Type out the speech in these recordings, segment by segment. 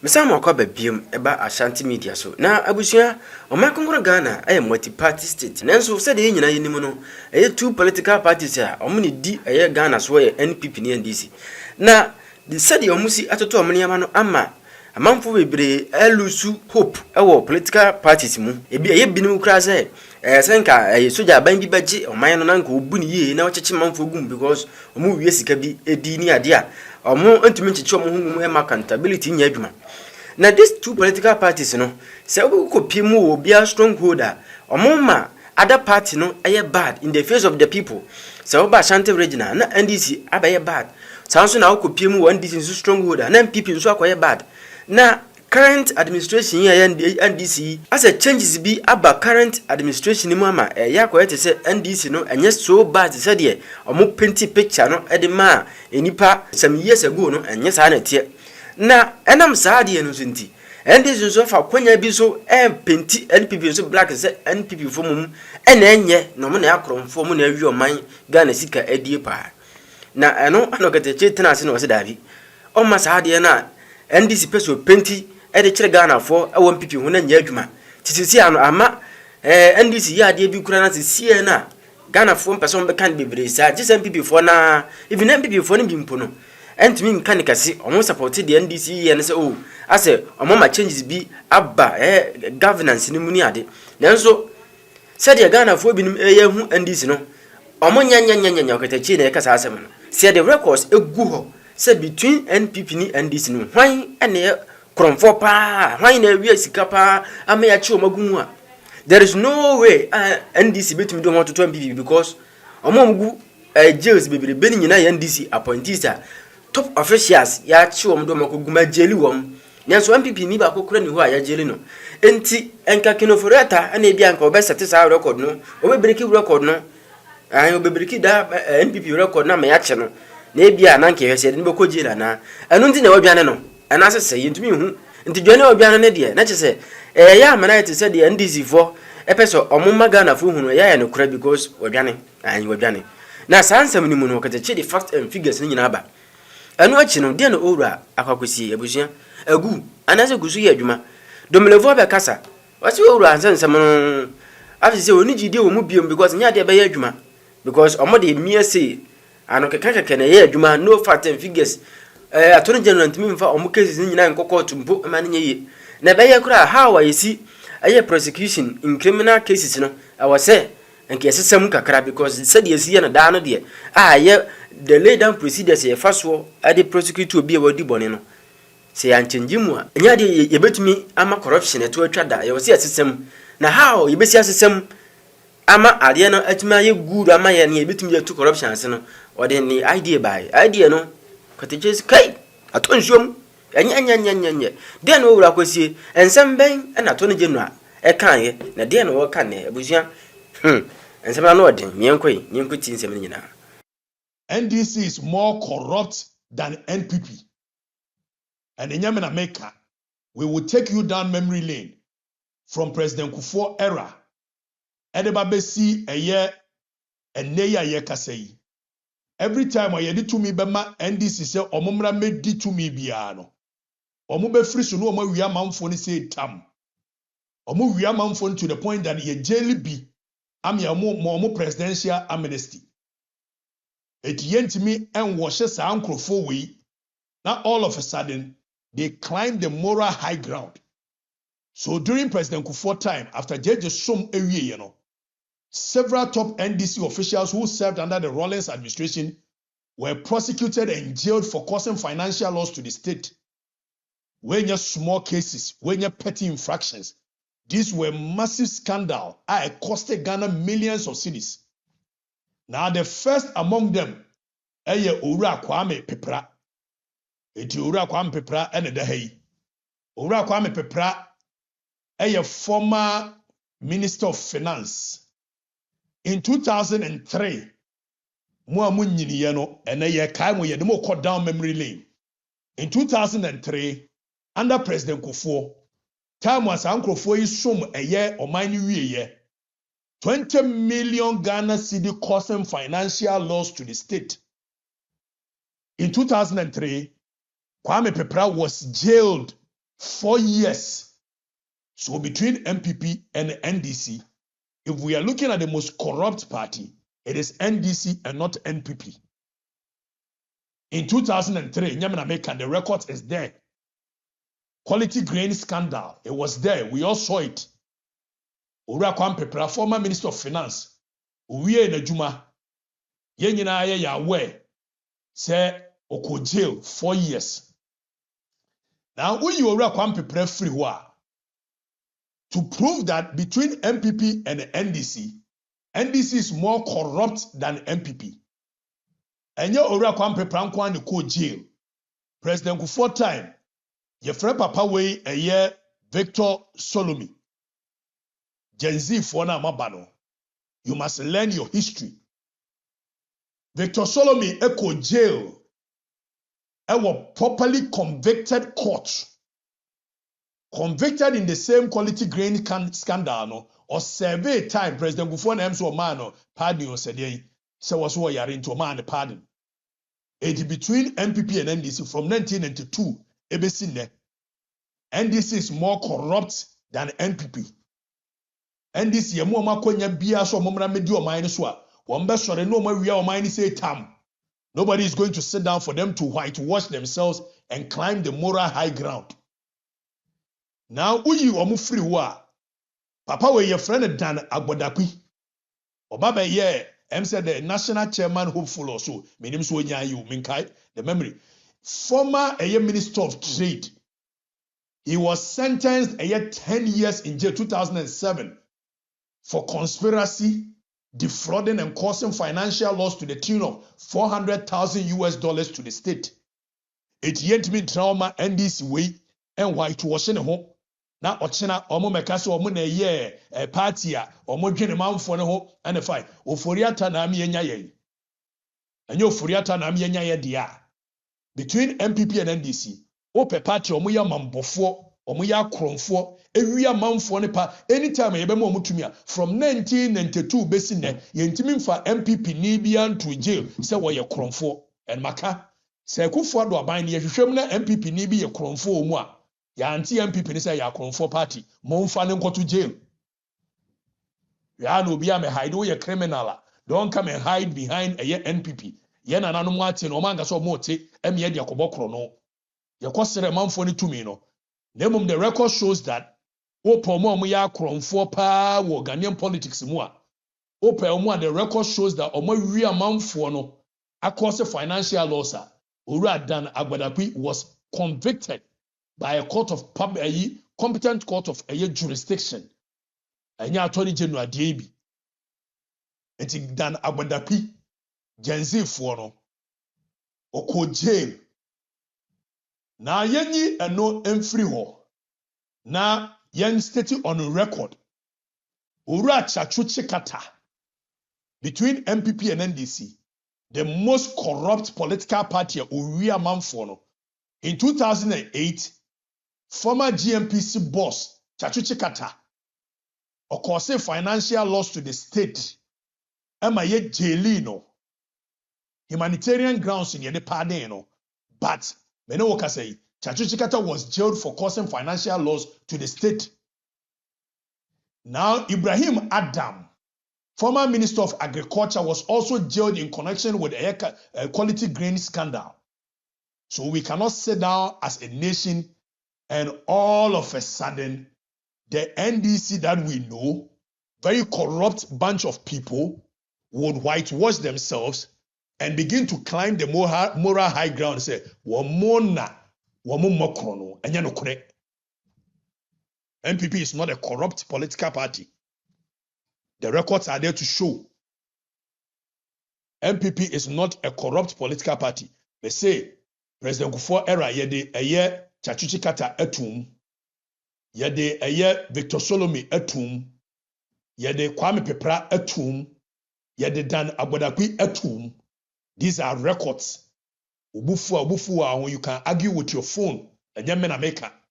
Mesama kwa bebiem eba Ashanti Media so. Na abusua omakonkoro Ghana multi party state. Nanso se de nyina yenimu no two political parties a omo ne di Ghana so NPP ne NDC. Na the said omusi atoto omo ne no ama amanfo bebre elusu hope ewo political parties mu. Ebi binim kura se senka soja ban bi baje oman no nanka obu ne yie na ocheche manfo gum because omo wie sika bi edi ni ade a omo ntumi nchichi omo hu mu accountability nya adwuma. Now these two political parties no say we go pimu obi a strongholder omoma other party no bad in the face of the people. So ba Ashanti regional na NDC abaye bad. Sanso na ko pimu NDC so strongholder na NPP so akoye bad. Na current administration here NDC as a changes be aba current administration mu ama yakoye te say NDC no enye so bad say de omo painti picture no e de ma enipa some years ago no enye sa na tie. Na enam saade no nti NDC so fa kwanya bi so penti NPP so black say NPP fo mum enye no mo na akromfo mo na awi oman Ghana sika adie pa na eno Okatakyie tena ase no se dabi o ma saade na NDC peso penti de kire Ghana fo e wo NPP ho na nya adwuma titisi ano ama NDC ya ade bi kura na se sie na Ghana fo person be kan bebre sa je NPP fo na even NPP fo no bi mpo no entimi nkan kasi omo support the NDC and say oh ase omo ma changes bi abba governance ni muni ade nanso said the Ghana fo bi nim hu NDC no omo nya Okatakyie na kasa asem no say the records egu ho say between NPP ni NDC no hwan ene kromfo pa hwan na wi sika pa ama ya chi omagumu a there is no way NDC betumi do want to NPP because omo mgu jails bebre beni nyina NDC appointees top officials ya chi wom do makoguma jeli wom nyanso NPP ni ba kokura ni ho a ya jeli no enti enka kinoforeta ana bia nka obesete sa record no obebreki record no obebreki da NPP record na ma ya che no na bia na nka hwese ni beko jela na enu nti na wadwane no ana asese yentumi hu nti dwane wadwane ne de na che se ya amana ite se de NDC for epeso omumma Ghana fo hu no ya no kura because wadwane wadwane na sansam ni mu no Okatakyie the facts and figures ni nyina ba anu achi no de no owura akwakosi abusua agu anase gusu ye adwuma domelevo be kasa wasi owura ansensem no afise oni gide wo mu biom because nya de be ye adwuma because omo de mie say ano kekeke na ye adwuma no fact and figures attorney general ntimi mfa omo cases nyina nkokọ tumpo ma ne ye na be ye kura how wa yesi aye prosecution in criminal cases no awase enke sesem kakra because said yesi ye na da no de ye the lay down procedures ye faso ade prosecute obi e wadi bone no se ya change mu a nya de ye betumi ama corruption eto atwa da ye wose asesem na how ye besi asesem ama ade no atumi aye good ama ye ne betumi ye to corruption ase no ode ni idea no Okatakyie kai atonhom anya de no wura kwasie ensem ben na to no genua e kan ye na de no wo kan ne abusua ensem na no ode nyenkwoti nsem nyina. NDC is more corrupt than NPP. And in Yemen America, we will take you down memory lane from President Kufuor era. Edebabe si a year and neya ye kasei. Every time I yedi to me bema NDC say omumra medi to me biano. Omube free so no omo wiya manfo ni say tam. Omo wiya manfo to the point that ye jail be am ya mo presidential amnesty. It yentimi and washes sa ankrofo we. Now all of a sudden they climb the moral high ground. So during President Kufuor time, after Jeje Som Ewie, several top NDC officials who served under the Rawlings administration were prosecuted and jailed for causing financial loss to the state. When you small cases, when you petty infractions, these were massive scandal. It costed Ghana millions of cedis. Now the first among them, Owura Kwame Pepra. Eti Owura Kwame Pepra ene da hayi. Owura Kwame Pepra former Minister of Finance. In 2003, mo amunyini ye no ene ye kai mo ye de mo cut down memory lane. In 2003, under President Kufuor, time was ankrofo yi som oman ni wie ye. 20 million Ghana cedi causing financial loss to the state. In 2003, Kwame Pepra was jailed 4 years. So between MPP and NDC, if we are looking at the most corrupt party, it is NDC and not NPP. In 2003, Nyamenameka, the record is there. Quality grain scandal, it was there. We all saw it. Owura Kwampepra, former Minister of Finance, Uwie Najuma, Yenyina ye aware, say oko jail 4 years. Now, when you Owura Kwampepra free to prove that between MPP and NDC, NDC is more corrupt than MPP. And you Owura Kwampepra nkwa ko jail. President Kufuor time, your friend Papa way a year Victor Solomi. Gen Z for na mabano. You must learn your history. Victor Solomi echo jail. Was properly convicted court. Convicted in the same quality grain scandal no, or survey time President Kufuor na emso man no pardon said say was what yare into man pardon. It between MPP and NDC from 1992 ebesine. NDC is more corrupt than NPP. NDC ye mo makonya bia so momra medi o man so a wo mbe sore no ma wia o man say tam. Nobody is going to sit down for them to whitewash themselves and climb the moral high ground. Now uyi omu free wa papa we your friend Dan Agbodakwi obaba ye said the national chairman hopeful also menim so nya you minkai the memory former minister of trade. He was sentenced 10 years in jail 2007 for conspiracy, defrauding and causing financial loss to the tune of $400,000 to the state. It yet mean trauma NDC way and whitewashing home. Now ochina omo mekase omo na ye party a omo dwene manfo ne ho ene fine oforiata na am yenya ye. Enye oforiata na am yenya ye dia. Between MPP and NDC, ope party omo ya mambofo, omo ya kromfo, ewia manfo ne pa anytime ye be mo mutumia from 1992 besi ne yentimi mfa MPP ni bia to jail se wo ye kromfo en maka se Kufuor do aban ne ye hwehwem na MPP ni bi ye kromfo omu a ya anti MPP ni say ya kromfo party mo mfa ne nkoto jail ya no bia me hide wo ye criminal don't come and hide behind a NPP ye na nanom ate no manga so mo te em ye de akobokro no ye kwosere manfo ne tumi no. The record shows that omo ya kromfo pa wo Ghanaian politics mu a the record shows that omo wi amanfo no akose financial loss a Owura Dan Agbodakwi was convicted by a court of competent court of a jurisdiction. Anya attorney general DAB. Enti Dan Agbodakwi Gen Z for no oko jail. Na yenyi eno emfiri ho. Na yen state on record. Owura Sh0ckingly between MPP and NDC, the most corrupt political party Owura manfo no. In 2008, former GMPC boss Sh0ckingly caused financial loss to the state. Ema ye jaili no. Humanitarian grounds in the pardon no. But Meno Okasei, Sh0ckingly was jailed for causing financial loss to the state. Now, Ibrahim Adam, former Minister of Agriculture, was also jailed in connection with a quality grain scandal. So we cannot sit down as a nation and all of a sudden, the NDC that we know, very corrupt bunch of people, would whitewash themselves and begin to climb the moral high ground and say, Wamona, Wamumokrono, and Yanokore. NPP is not a corrupt political party. The records are there to show. NPP is not a corrupt political party. They say, President Kufuor era, yede eye Sh0ckingly etum, yede eye Victor Solomi etum, yede Kwame Pepra etum, yede Dan Agbodakwi etum. These are records. When you can argue with your phone, the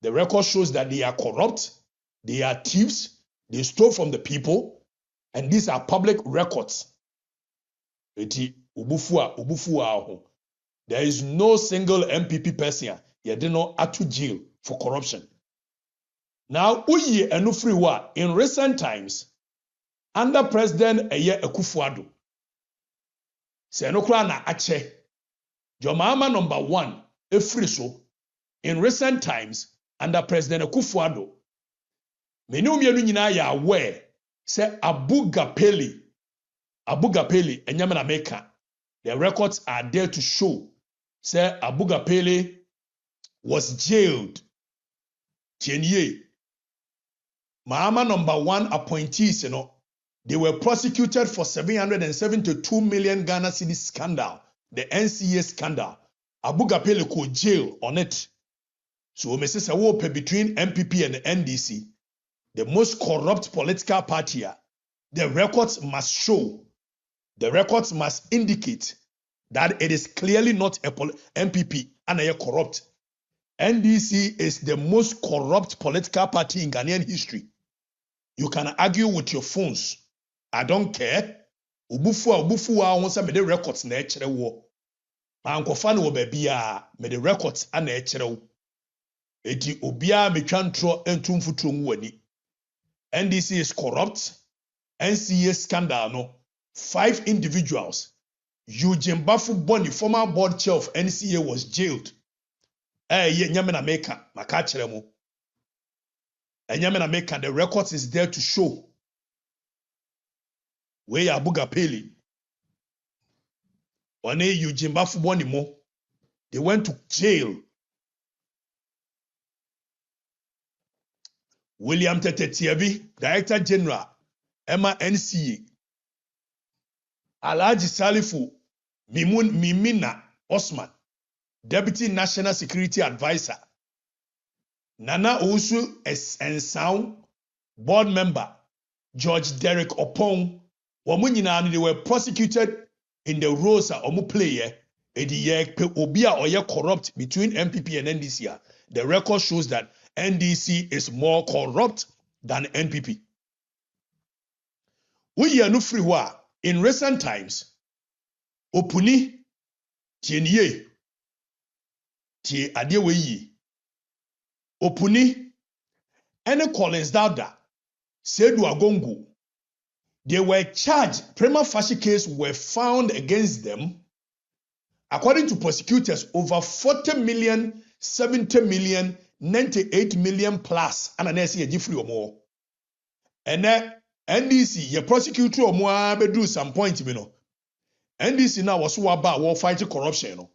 record shows that they are corrupt, they are thieves, they stole from the people, and these are public records. There is no single MPP person yɛde no ato jail for corruption. Now, uye enufriwa in recent times, under President Eye Akufo-Addo, se enokra na ache, Jomama #1, efri so, in recent times, under President Akufo-Addo, many umienu nyina ya aware, se Abu Gapeli, enyamena meka, the records are there to show, say Abu Gapeli was jailed. Tienye, Mahama #1 appointees, they were prosecuted for 772 million Ghana cedi scandal, the NCA scandal. Abu Gapele ko jail on it. So Mrs. Awope between NPP and the NDC, the most corrupt political party, the records must show, the records must indicate that it is clearly not a NPP and a corrupt. NDC is the most corrupt political party in Ghanaian history. You can argue with your phones. I don't care. Ubufu won say me the records na ekere wo. Ankofa no ba bia me the records ana ekere wo. Eti obia metwa ntro entumfutro mu wani. NDC is corrupt. NCA scandal no. 5 individuals. Eugene Bafu Boni, former board chair of NCA, was jailed. Nyamena Meka, maka kere mo. Nyamena Meka, the records is there to show. Where Abu Gapeli, one Eugene Bafu Boni mo, they went to jail. William Tetetiabi, Director General, Emma NCA, Alhaji Salifu Mimina Osman, Deputy National Security Advisor, Nana Osu Ensound, Board Member, George Derek Opong, they were prosecuted in the roles of Omu player, Obia Oye corrupt between MPP and NDC. The record shows that NDC is more corrupt than NPP. We are no free war. In recent times, Opuni, Tienye, Tie Adeweyi, Opuni, and Collins Dada, Sedu Agongo, they were charged, prima facie case were found against them. According to prosecutors, over 40 million, 70 million, 98 million plus, and an SC free or more. And then NDC, your prosecutor or more, do some point, NDC now was so about war fighting corruption,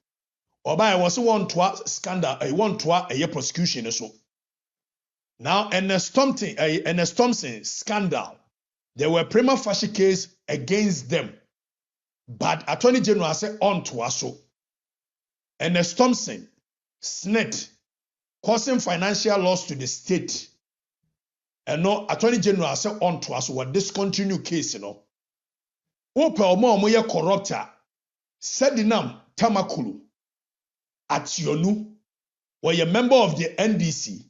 or by was one to scandal, a one to a prosecution, so. Now, and a Thompson scandal, there were prima facie case against them, but Attorney General said on to us so. And Thompson, SNET, causing financial loss to the state. And no Attorney General said on to us what discontinue case, Ope omo ye corrupter, Sedinam Tamakulu, Ationu, were a member of the NDC,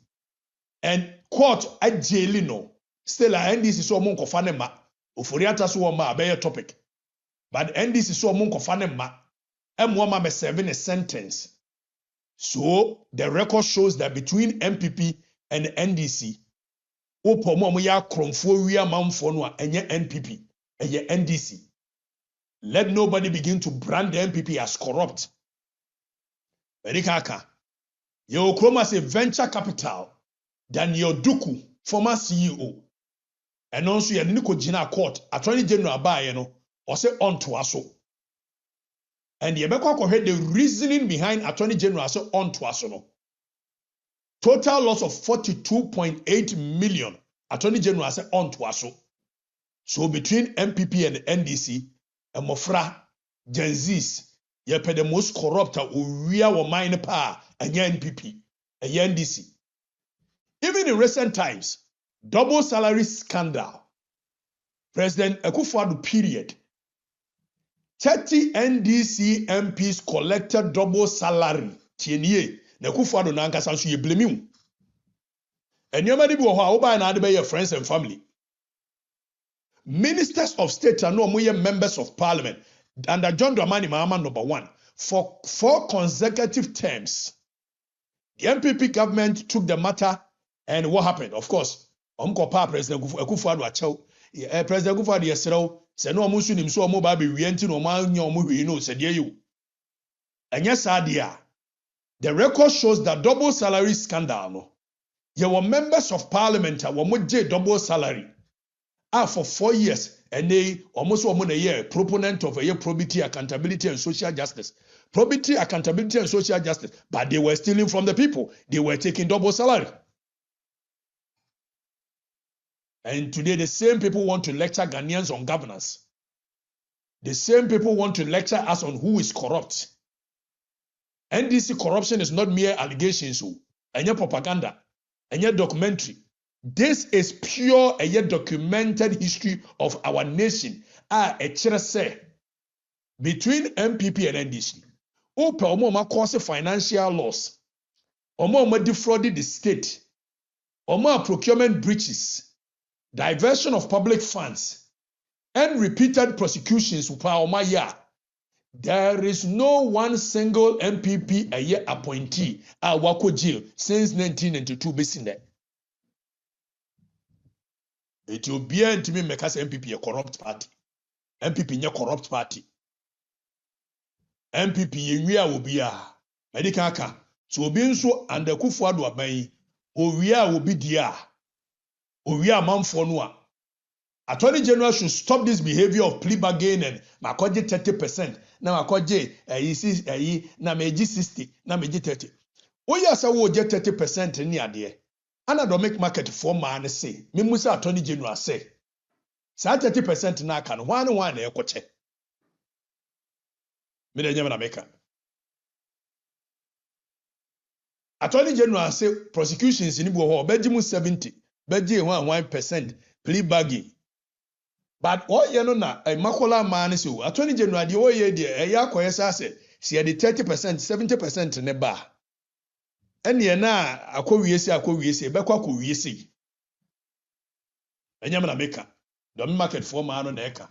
and court at jailino. Still, NDC so mon kofanema. Oforiata so ma abeye topic. But NDC so mon kofanema. M1 me serving a sentence. So the record shows that between MPP and NDC, Opomo ya kromfo wi amamfo no enye NPP, enye NDC. Let nobody begin to brand the MPP as corrupt. Berikaka. Yo Kroma say venture capital. Daniel Duku, former CEO. And also, you need to court, Attorney General Abai, or say on to us. And you heard the reasoning behind Attorney General say on to us. Total loss of 42.8 million. Attorney General say on to us. So between MPP and NDC, and Mofra, Gen Zs, you pay the most corrupt we are mine power and NPP and NDC. Even in recent times, double salary scandal. President Akufo-Addo period. 30 NDC MPs collected double salary. Tienye. Na Akufo-Addo na ankasa nso ye blame you. Enyoma di bi wo ho a wo ba na ade be your friends and family. Ministers of state are no more members of parliament under John Dramani Mahama #1 for 4 consecutive terms. The NPP government took the matter, and what happened? Of course, President Akufo-Addo akyɛw. President Akufo-Addo yɛsrɛw sɛ no ɔmo nso nim so ɔmo ba bɛwie nti na ɔmo anya ɔmo hwee no sɛ deɛ yiw. Ɛnyɛ saa deɛ a, the record shows that double salary scandal no. There were members of parliament who were double salary. For 4 years, and they almost 1 year proponent of a year probity, accountability, and social justice. Probity, accountability, and social justice. But they were stealing from the people. They were taking double salary. And today, the same people want to lecture Ghanaians on governance. The same people want to lecture us on who is corrupt. NDC corruption is not mere allegations, and your propaganda. And yet documentary. This is pure and yet documented history of our nation. Say between NPP and NDC. Opa omo cause financial loss. Omo defrauded the state. Omo procurement breaches. Diversion of public funds. And repeated prosecutions. There is no one single NPP a year appointee at Wako jail since 1992 based in there. It will be to me make us NPP a corrupt party. NPP a corrupt party. NPP yenwia will be a medical car. So being so and the Akufo-Addo aban owia will be dia. Owia manfo no a. Attorney General should stop this behavior of plea bargain and makoje 30%. Na makoje na meji 60, na meji 30. Oya sa wo je 30% ni ade. Ana do make market for man say. Me musa Attorney General say. Sa 30% na aka no wan na ekoche. Me de nyama na meka. Attorney General say prosecutions ni bo ho beji mu 70, beji 1% plea bargain. But what you know na a makola man so Attorney General the way there ya koyesa say see the 30%, 70% ne ba. Ene na akowiese bekwa kowiese. Enyam na meka. The market for man na eka.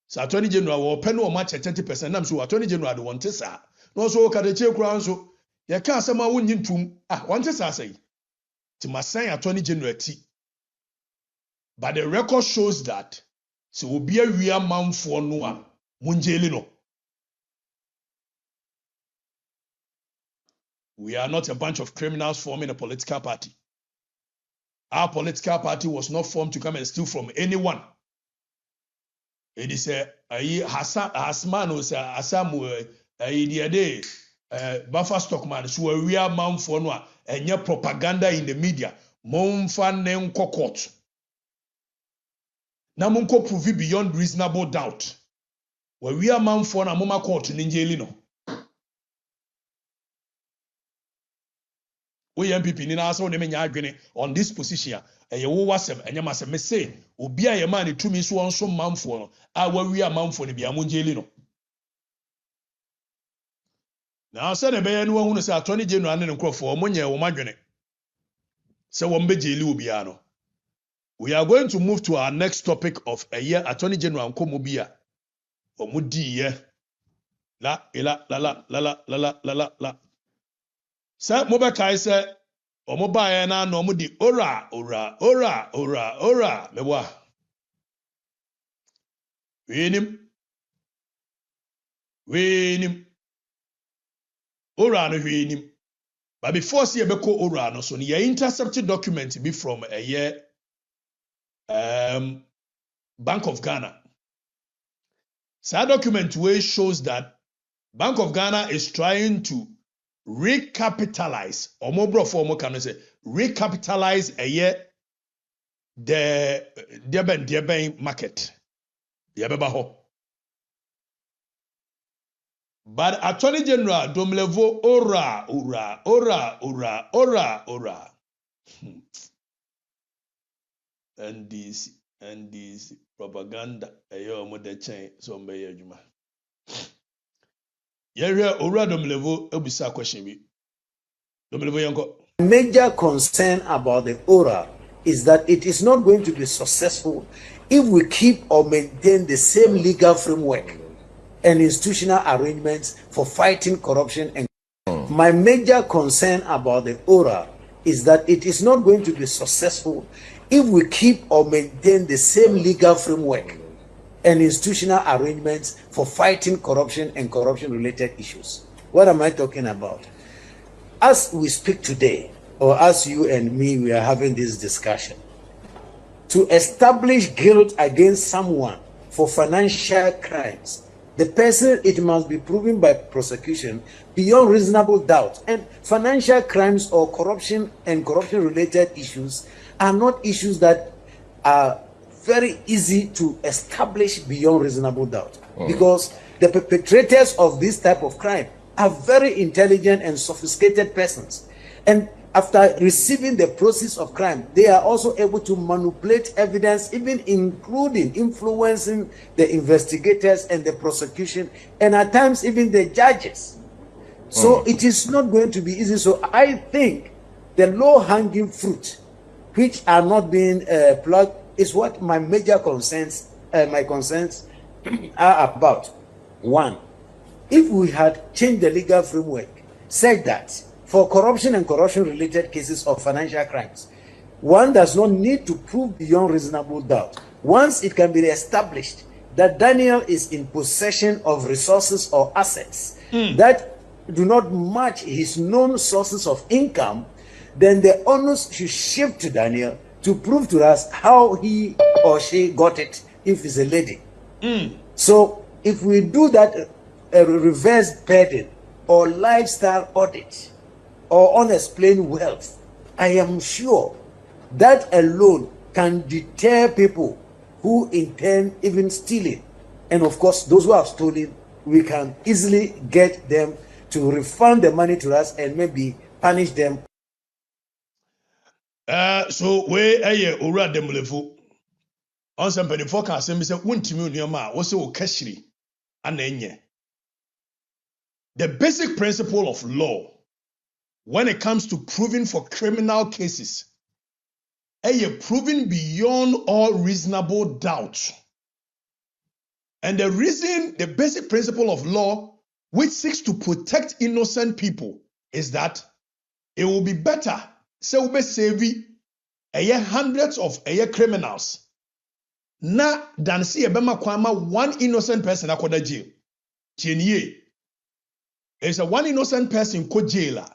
So Attorney General wo pe no o match 30% nam so Attorney General do want sa. No so Okatakyie kura so ye ka asema wonyi ntum want sa say. Ti masan Attorney General ti. But the record shows that so will be a real man for Noah Munjelino. We are not a bunch of criminals forming a political party. Our political party was not formed to come and steal from anyone. It is a Hasman was a Asamu Buffer Stockman, so a real man for Noah and your propaganda in the media. Monfan nem court. Na munko prove beyond reasonable doubt. Where we are man for na mama court in Injelino. We MPP ni na so ne menya adwene on this position. Eye wo wasem enye masem me say obi a ye man ni tumi so onso manfo no a wa wi a manfo ne bia monjelino. Na say ne be ye no hunu say Attorney General ne nkrofo omonye wo madwene. Say wo mbe jeli obi a no. We are going to move to our next topic of a year Attorney General Nkomobia. Omudi ye. La. Say mobe kai say omoba ye na no mudi ora. Mewa. Winim. Ora no winim. But before see ebeko ora no so ni intercepted document be from a year Bank of Ghana. So that document where shows that Bank of Ghana is trying to recapitalize, or more broad can say recapitalize a year the Durban market. But Attorney General Domlevo ora. NDC propaganda ayo mo de chen so mbe ye adwuma ye hwe owura domlevo ebisa question bi domlevo yanko. Major concern about the ORA is that it is not going to be successful if we keep or maintain the same legal framework and institutional arrangements for fighting corruption and My major concern about the ORA is that it is not going to be successful if we keep or maintain the same legal framework and institutional arrangements for fighting corruption and corruption-related issues. What am I talking about? As we speak today, or as you and me, we are having this discussion, to establish guilt against someone for financial crimes, the person, it must be proven by prosecution beyond reasonable doubt. And financial crimes or corruption and corruption-related issues are not issues that are very easy to establish beyond reasonable doubt, because the perpetrators of this type of crime are very intelligent and sophisticated persons. And after receiving the proceeds of crime, they are also able to manipulate evidence, even including influencing the investigators and the prosecution, and at times even the judges. So it is not going to be easy. So I think the low-hanging fruit, which are not being plugged, is what my major concerns, my concerns are about. One, if we had changed the legal framework, said that for corruption and corruption-related cases of financial crimes, one does not need to prove beyond reasonable doubt. Once it can be established that Daniel is in possession of resources or assets that do not match his known sources of income, then the onus should shift to Daniel to prove to us how he or she got it, if it's a lady. So if we do that, a reverse burden or lifestyle audit or unexplained wealth, I am sure that alone can deter people who intend even stealing. And of course, those who have stolen, we can easily get them to refund the money to us and maybe punish them. So we ora demlefu on somebody forecast say wuntimi nneoma wo say wo kashiri anenye. The basic principle of law when it comes to proving for criminal cases, proving beyond all reasonable doubt. And the basic principle of law which seeks to protect innocent people is that it will be better say we save hundreds of criminals na than see one innocent person akoda jail. Tienye. It's a one innocent person ko jail.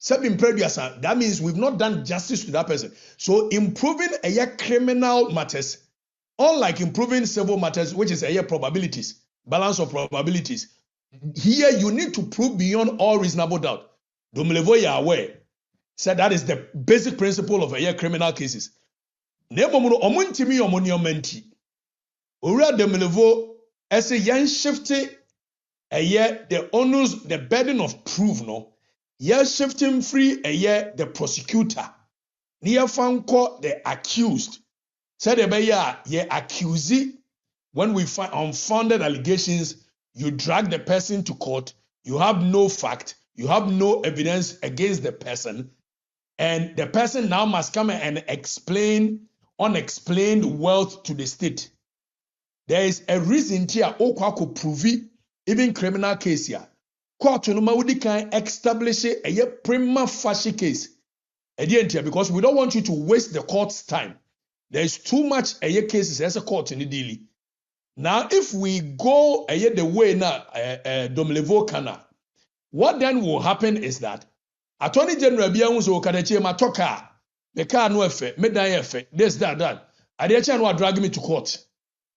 That means we've not done justice to that person. So improving criminal matters, unlike improving civil matters, which is probabilities, balance of probabilities. Here you need to prove beyond all reasonable doubt. Domlevo you are aware. Said that is the basic principle of criminal cases. Nebomuno omuntimi omuniomenti. Ura Domlevo as a young shifty the onus, the burden of proof no. Ye shifting free the prosecutor. Near fanko the accused. Said ye accusee when we find unfounded allegations, you drag the person to court, you have no fact, you have no evidence against the person, and the person now must come and explain unexplained wealth to the state. There is a reason here okwa could prove even criminal case here. Court no mawudi can establish a prima facie case. Because we don't want you to waste the court's time. There is too much cases as a court in the deal. Now, if we go the way now, Domlevo Kana, what then will happen is that Attorney General Biamuso Okatakyie matoka, the car no effect, midnight effect, this, that. Adiacha no drag me to court.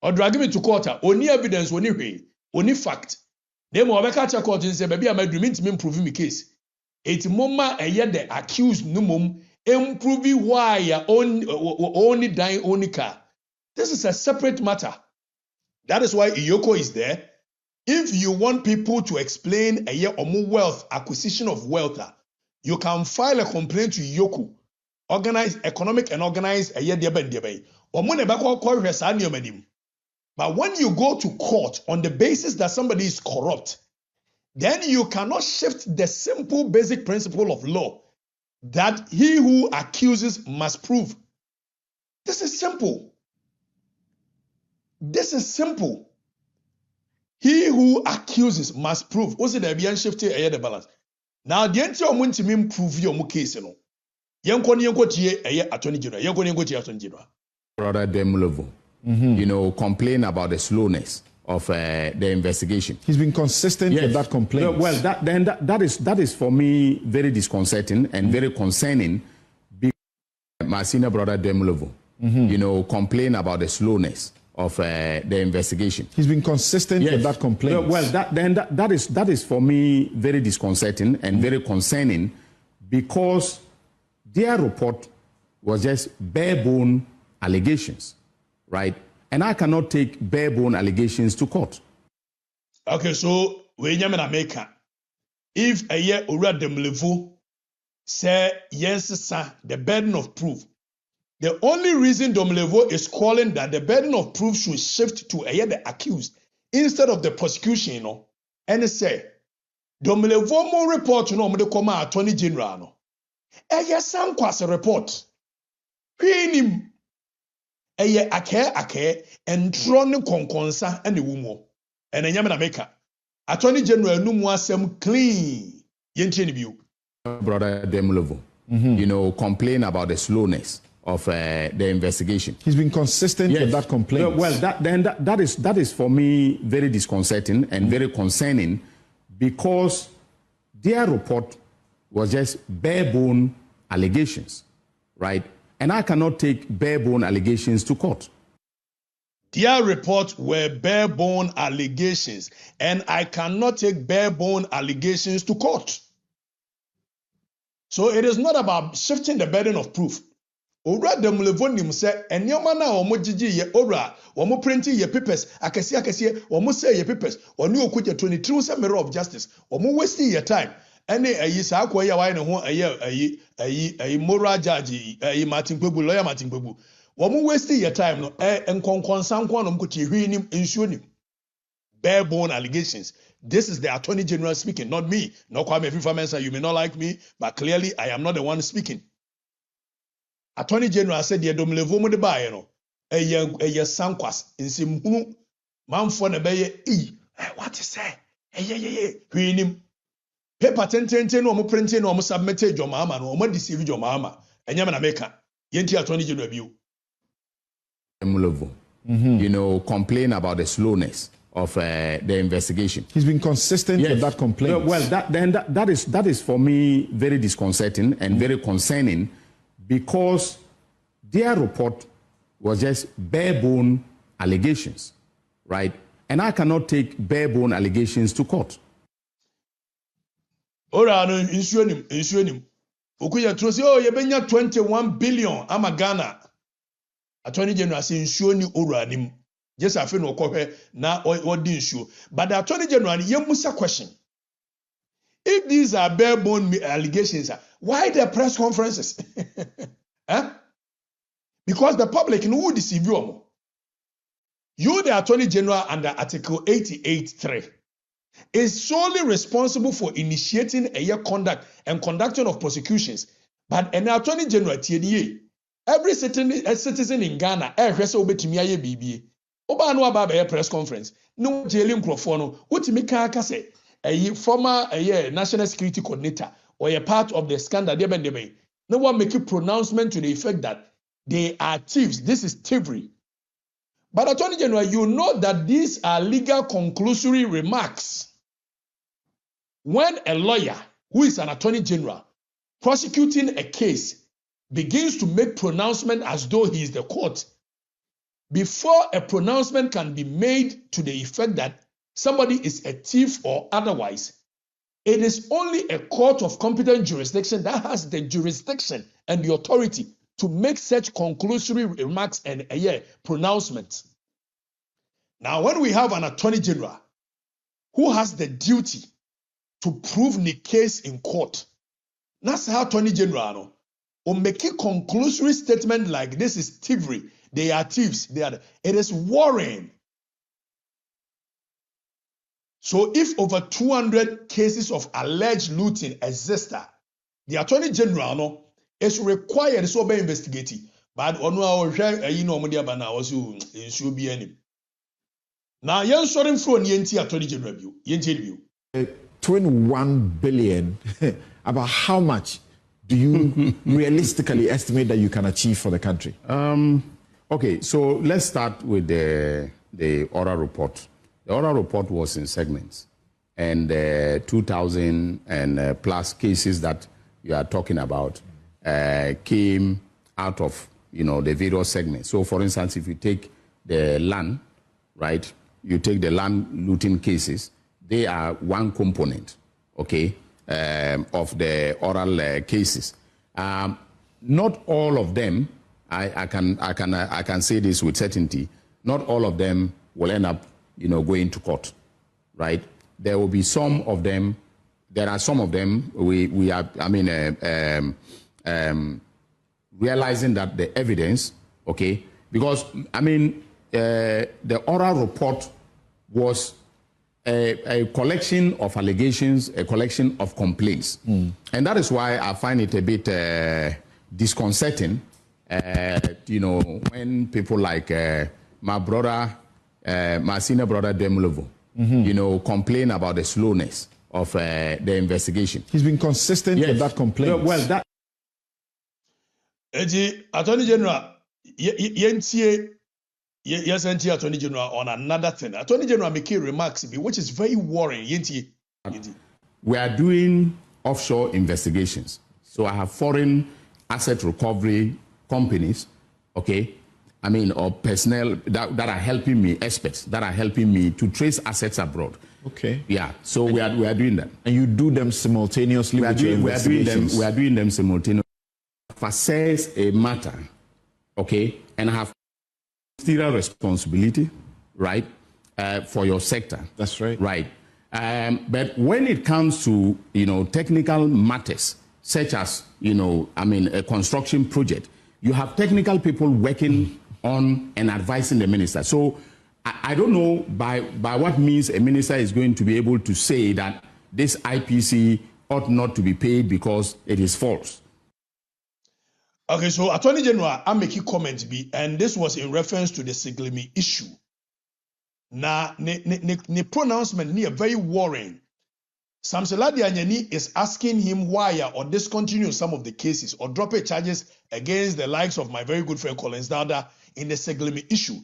Or drag me to court, only evidence, only way, only fact. Then we will catch a court and say, baby, I'm agreeing to improve my case. It's mama the accused numum improve why you only dying only car. This is a separate matter. That is why Iyoko is there. If you want people to explain wealth, acquisition of wealth, you can file a complaint to Iyoko. Organize economic and organize But when you go to court on the basis that somebody is corrupt, then you cannot shift the simple basic principle of law that he who accuses must prove. This is simple. This is simple. He who accuses must prove. Also, there be shifting the balance. Now the entity of Muntimim prove your case, no. Yenko tie attorney general. Yenko tie attorney general. Brother Demlevo, you know, complain about the slowness of the investigation. He's been consistent with that complaint. Well, that is for me very disconcerting and very concerning. My senior brother Demlevo, you know, complain about the slowness of the investigation. He's been consistent with that complaint. Well, that is for me very disconcerting and very concerning, because their report was just bare-bone allegations, right? And I cannot take bare-bone allegations to court. Okay, so we America. If a year Ura Demlevo say yes, sir, the burden of proof. The only reason Demlevo is calling that the burden of proof should shift to a year the accused instead of the prosecution, you know, and say Demlevo more report, you know, the comma attorney general, no. Yes, some quasi report. Him. Eye ake and drone konkonsa and the wumo. And a America. Attorney General no asem clean. Yentini view. Brother Demlevo, you know, complain about the slowness of the investigation. He's been consistent with that complaint. Well, that is for me very disconcerting and very concerning, because their report was just bare-bone allegations, right? And I cannot take bare-bone allegations to court. Their reports were bare-bone allegations, and I cannot take bare-bone allegations to court. So it is not about shifting the burden of proof. Ora Demlevo nim say enyoma na omo gigi ye ora omo printing ye papers akese omo say ye papers oni okuje 23 say mirror of justice omo wasting your time. Any ayi sa akoya wa ne ho ayi moral judge ayi Martin Kpebu lawyer Martin Kpebu womu wasting your time no enkonkonsan kwa no mkotie hwinim ensuo nim bare-bone allegations. This is the attorney general speaking, not me. No Kwame Fifa-Mensah, you may not like me, but clearly I am not the one speaking. Attorney general said the Demlevo mo de ba no eye sankwas nsimhunu manfo na beye what you say hwinim paper ten no mo printing no mo submit jomama no mo deceive jomama enyama na meka yenti attorney general biu Demlevo, you know, complain about the slowness of the investigation. He's been consistent with that complaint. Well, that is for me very disconcerting and very concerning, because their report was just bare-bone allegations, right? And I cannot take bare-bone allegations to court. Ora no insuonim okuya trosi ye benya 21 billion ama Ghana attorney general say insuoni ora nim just afi no kohwe na odi insuo, but the attorney general yemusa question, if these are bare-bone allegations, why the press conferences? Because the public who deceive you. You, the attorney general, under Article 88(3), is solely responsible for initiating a year conduct and conducting of prosecutions. But an attorney general, every citizen in Ghana, Oba no about a press conference. No jailing Crofono, what me say a former national security coordinator or a part of the scandal. No one make a pronouncement to the effect that they are thieves. This is thievery. But Attorney General, you know that these are legal conclusory remarks. When a lawyer who is an Attorney General prosecuting a case begins to make pronouncement as though he is the court, before a pronouncement can be made to the effect that somebody is a thief or otherwise, it is only a court of competent jurisdiction that has the jurisdiction and the authority to make such conclusory remarks and pronouncements. Now, when we have an attorney general who has the duty to prove the case in court, that's how attorney general will make a conclusory statement like this is thievery. They are thieves. It is worrying. So if over 200 cases of alleged looting exist, the attorney general is required to be investigated. But on our now, young sorry for Yenti attorney general view. 21 billion, about how much do you realistically estimate that you can achieve for the country? Okay, so let's start with the oral report. The oral report was in segments, and 2,000 and plus cases that you are talking about came out of the various segments. So, for instance, if you take the land, right? You take the land looting cases; they are one component, okay, of the oral cases. Not all of them. I can say this with certainty. Not all of them will end up, going to court, right? There will be some of them. There are some of them we are. Realizing that the evidence, okay, because the oral report was a collection of allegations, a collection of complaints, and that is why I find it a bit disconcerting. When people like my brother, my senior brother Demlevo, complain about the slowness of the investigation. He's been consistent with that complaint. Well, that. Attorney General, yes, Attorney General on another thing. Attorney General making remarks, which is very worrying. We are doing offshore investigations. So I have foreign asset recovery companies, okay, or personnel that are helping me, experts that are helping me to trace assets abroad. Okay. Yeah. So we are doing that. And you do them simultaneously with your investigations? We are doing them simultaneously. Assess a matter, okay, and have still responsibility, right, for your sector. That's right. Right. But when it comes to technical matters such as a construction project, you have technical people working on and advising the minister. So I don't know by what means a minister is going to be able to say that this IPC ought not to be paid because it is false. Okay, so Attorney General, I make a comment, and this was in reference to the Sh0ckingly issue. Now, the pronouncement is very worrying. Samseladi Anyani is asking him why or discontinue some of the cases or drop charges against the likes of my very good friend Collins Dada in the Sh0ckingly issue.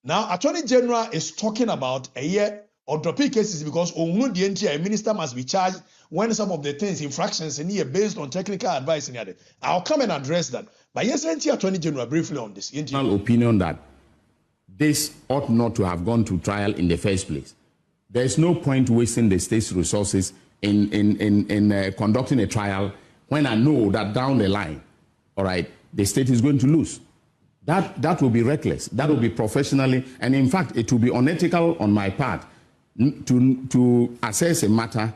Now, Attorney General is talking about a year or dropping cases because a minister must be charged when some of the things, infractions, and here based on technical advice. I'll come and address that. But yes, Attorney General, briefly on this. Opinion that this ought not to have gone to trial in the first place. There's no point wasting the state's resources in conducting a trial when I know that down the line, all right, the state is going to lose. That will be reckless. That will be professionally, and in fact, it will be unethical on my part to assess a matter,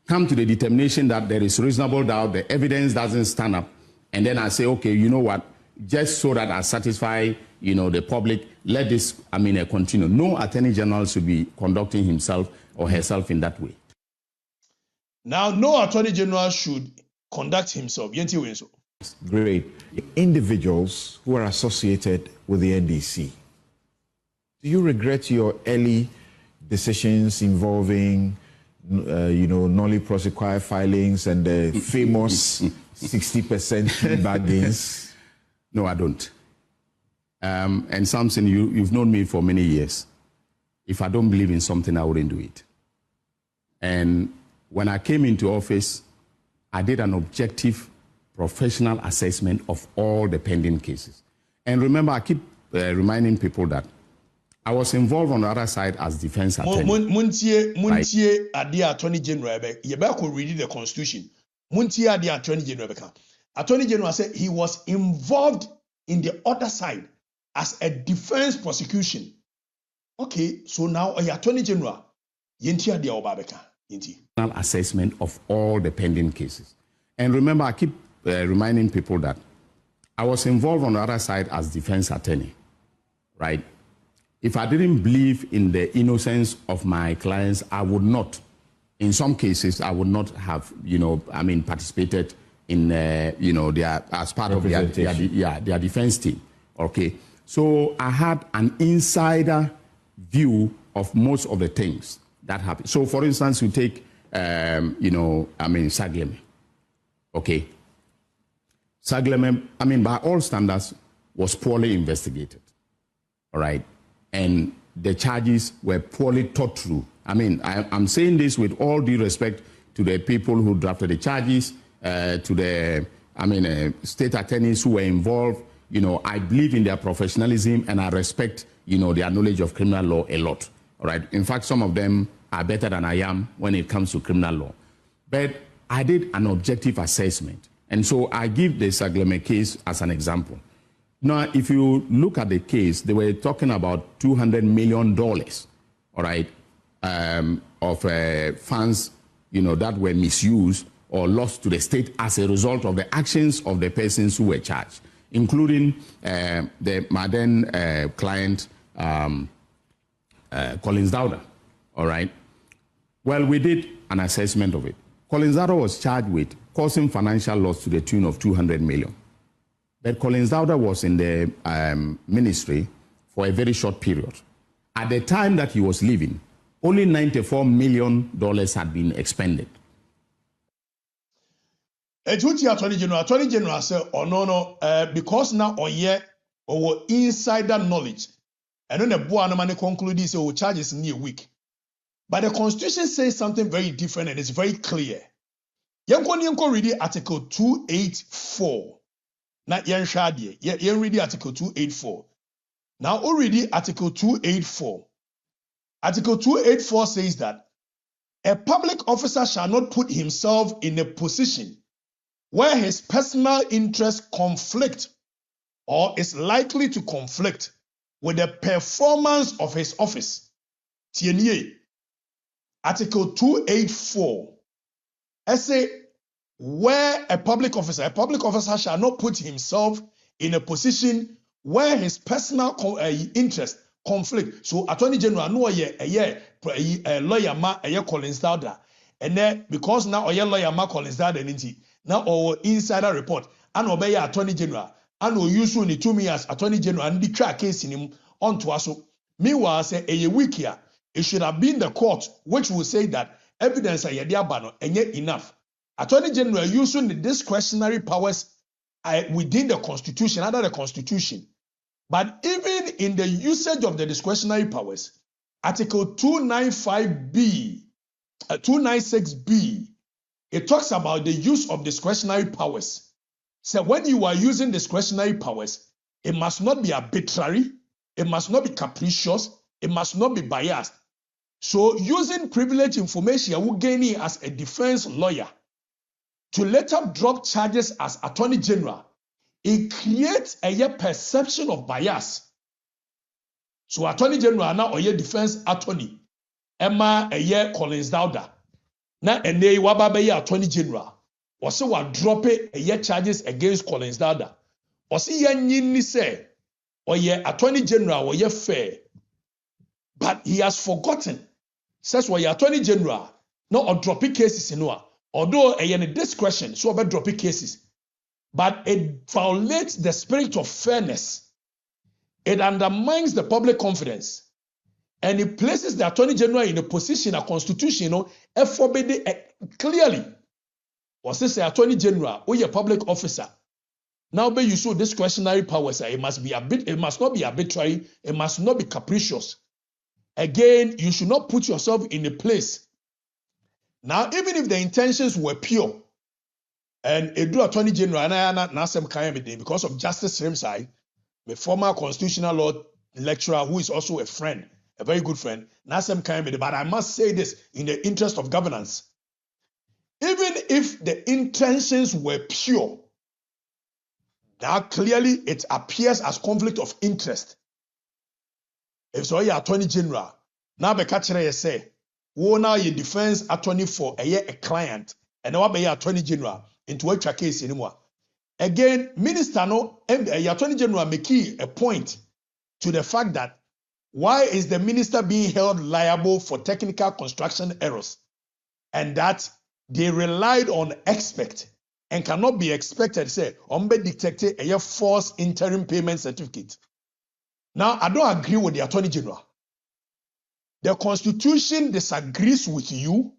come to the determination that there is reasonable doubt, the evidence doesn't stand up, and then I say, okay, you know what, just so that I satisfy, the public, let this, continue. No Attorney General should be conducting himself or herself in that way. Now, no Attorney General should conduct himself. Great. Individuals who are associated with the NDC, do you regret your early decisions involving, nolle prosequi filings and the famous 60% bargains? No, I don't. And Samson, you've known me for many years. If I don't believe in something, I wouldn't do it. And when I came into office, I did an objective, professional assessment of all the pending cases. And remember, I keep reminding people that I was involved on the other side as defense attorney. Muntie Attorney General, you better read the Constitution. Muntie Attorney General. Attorney General said he was involved in the other side as a defense prosecution. Okay, so now Attorney General, Yentia dia Obabeka. Assessment of all the pending cases. And remember, I keep reminding people that I was involved on the other side as defense attorney, right? If I didn't believe in the innocence of my clients, I would not. In some cases, I would not have, participated in, their as part of their defense team. Okay, so I had an insider view of most of the things that happened. So, for instance, you take Sh0ckingly. Okay. Sh0ckingly, by all standards, was poorly investigated. All right. And the charges were poorly thought through. I'm saying this with all due respect to the people who drafted the charges, to the state attorneys who were involved. I believe in their professionalism and I respect, their knowledge of criminal law a lot. All right. In fact, some of them are better than I am when it comes to criminal law. But I did an objective assessment. And so I give the Sh0ckingly case as an example. Now, if you look at the case, they were talking about $200 million, all right, of funds, that were misused or lost to the state as a result of the actions of the persons who were charged, including my then client, Collins Dowda, all right? Well, we did an assessment of it. Collins Dowda was charged with causing financial loss to the tune of $200 million. But Collins Dowda was in the ministry for a very short period. At the time that he was leaving, only $94 million had been expended. Attorney General said, oh no, because now or insider knowledge. And then the boy man conclude this charges near week. But the Constitution says something very different and it's very clear. Yanko read Article 284. Not yen shadi. Yen read Article 284. Now already Article 284. Article 284 says that a public officer shall not put himself in a position where his personal interest conflict or is likely to conflict with the performance of his office. Tienye. Article 284. Say where a public officer shall not put himself in a position where his personal interest conflict. So Attorney General no a lawyer ma Collins Dowda, and then because now a lawyer ma Collins Dowda now our insider report and obey Attorney General and we use only 2 years Attorney General and the track case in him onto us. Meanwhile, say a week here, it should have been the court which will say that evidence a yediabano and yet enough. Attorney General using the discretionary powers within the Constitution, under the Constitution. But even in the usage of the discretionary powers, Article 296B, it talks about the use of discretionary powers. So when you are using discretionary powers, it must not be arbitrary, it must not be capricious, it must not be biased. So using privileged information, we gain it as a defense lawyer to later drop charges as Attorney General, it creates a perception of bias. So Attorney General now a defense attorney, Emma a Collins Dowda. Now a nay wababe Attorney General. Also wa drop a charges against Collins Dowda. Also ye say or ye Attorney General or ye fair. But he has forgotten. Says why Attorney General no or dropping cases in one. Although a discretion, so about dropping cases, but it violates the spirit of fairness. It undermines the public confidence, and it places the Attorney General in a position, a constitution, forbidden clearly. Was this the Attorney General or a public officer? Now, be you show discretionary powers. It must not be arbitrary. It must not be capricious. Again, you should not put yourself in a place. Now, even if the intentions were pure, and Edu Attorney General and I Sh0ckingly because of Justice Rimsai, the former constitutional law lecturer who is also a friend, a very good friend, Sh0ckingly, but I must say this in the interest of governance. Even if the intentions were pure, now clearly it appears as conflict of interest. If so, your Attorney General, now be catching say, wo now your defense attorney for a client, and now be your Attorney General into a case anymore. Again, Minister no, your Attorney General make a point to the fact that why is the minister being held liable for technical construction errors, and that they relied on expert and cannot be expected say be detected a false interim payment certificate. Now, I don't agree with the Attorney General. The Constitution disagrees with you,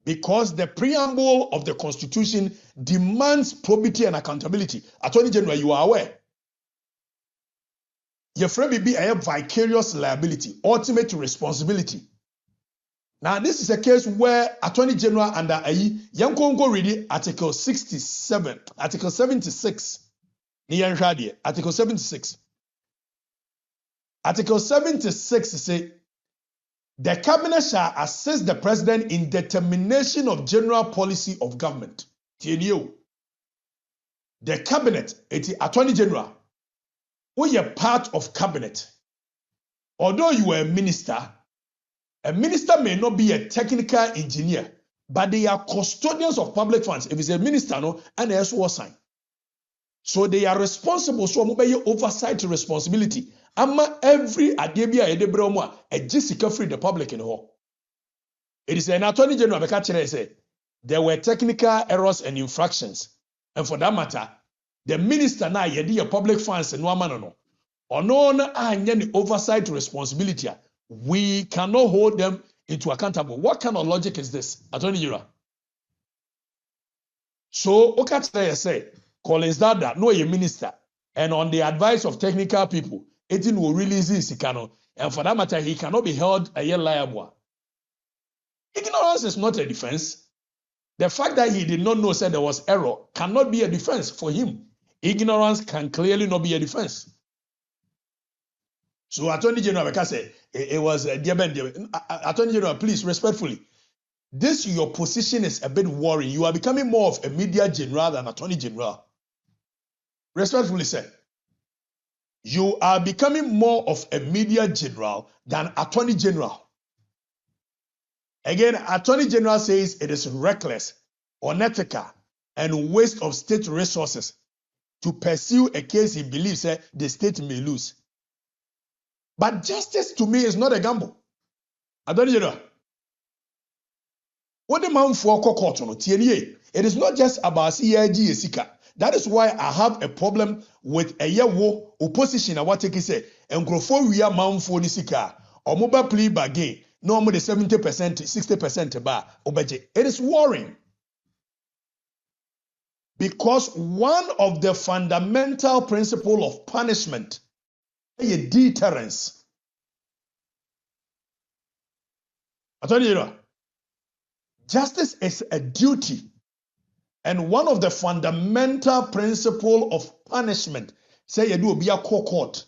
Because the preamble of the Constitution demands probity and accountability. Attorney General, you are aware. Your friend may be a vicarious liability, ultimate responsibility. Now, this is a case where Attorney General under Ayi, Yankongo read Article 67, Article 76. Article 76. Article 76 say, the cabinet shall assist the president in determination of general policy of government. The cabinet, it's Attorney General, we are part of cabinet. Although you are a minister may not be a technical engineer, but they are custodians of public funds. If it's a minister, no, and they also sign. So they are responsible. So mobile oversight responsibility. Ama every adebia edebromo a Jessica free the public in hall. It is an attorney general Bekachere said there were technical errors and infractions, and for that matter, the minister na yedi a public funds and no man or no any oversight responsibility. We cannot hold them into accountable. What kind of logic is this, Attorney General? So Okatakyie said, Collins Dada, no a minister, and on the advice of technical people, it will release this, and for that matter, he cannot be held a year liable. Ignorance is not a defense. The fact that he did not know said there was error cannot be a defense for him. Ignorance can clearly not be a defense. So Attorney General Beka said it was Attorney General, please respectfully, this your position is a bit worrying. You are becoming more of a media general than Attorney General. Respectfully said, you are becoming more of a media general than Attorney General. Again, Attorney General says it is reckless, unethical, and waste of state resources to pursue a case he believes the state may lose. But justice to me is not a gamble. Attorney General, what the man for court on TNA? It is not just about CIG Sika. That is why I have a problem with a yewo opposition. I want to say, and grofo we are man for the Sika or mobile plea bargain. No more than 70%, 60% bar obeje. It is worrying. Because one of the fundamental principles of punishment is a deterrence. Attorney General, justice is a duty. And one of the fundamental principles of punishment, say you do be a court,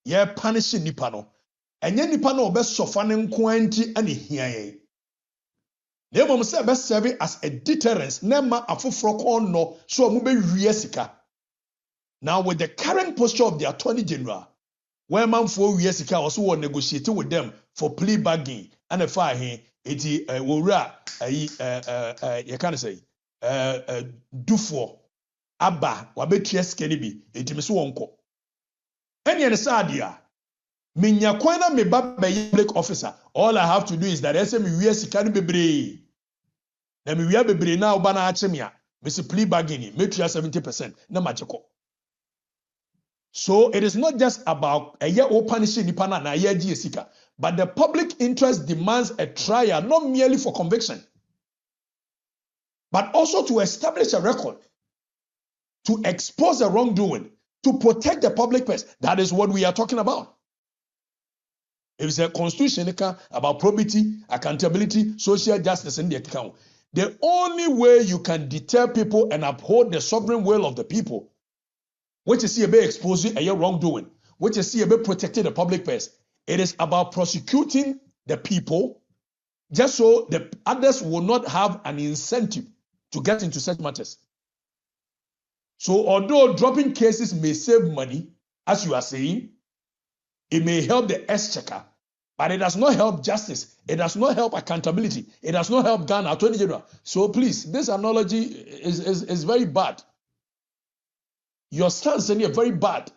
you punish nipa no. And yen nipa no be sofane nkoanti ani hia. They mom say be serve as a deterrence, nema afoforo kon no so mu be wie sika. Now with the current posture of the Attorney General, where man for wie sika also will negotiate with them for plea bargain and if I he eti wura you can say dufo aba wabetua sika ni bi etimi so wonko ene ne sadia menya kwan na me ba public officer, all I have to do is that I say me wie sika ni bebre na me wie bebre na oba na achemia me se plea bargaining metua 70% na macheko. So it is not just about a year o punishing nipa na year gi sika, but the public interest demands a trial not merely for conviction, but also to establish a record, to expose the wrongdoing, to protect the public purse. That is what we are talking about. If it's a constitution about probity, accountability, social justice in the account, the only way you can deter people and uphold the sovereign will of the people, which is about exposing a wrongdoing, which is about protecting the public purse, it is about prosecuting the people just so the others will not have an incentive to get into such matters. So although dropping cases may save money, as you are saying, it may help the exchequer, but it does not help justice. It does not help accountability. It does not help Ghana Attorney General. So please, this analogy is very bad. Your stance is very bad.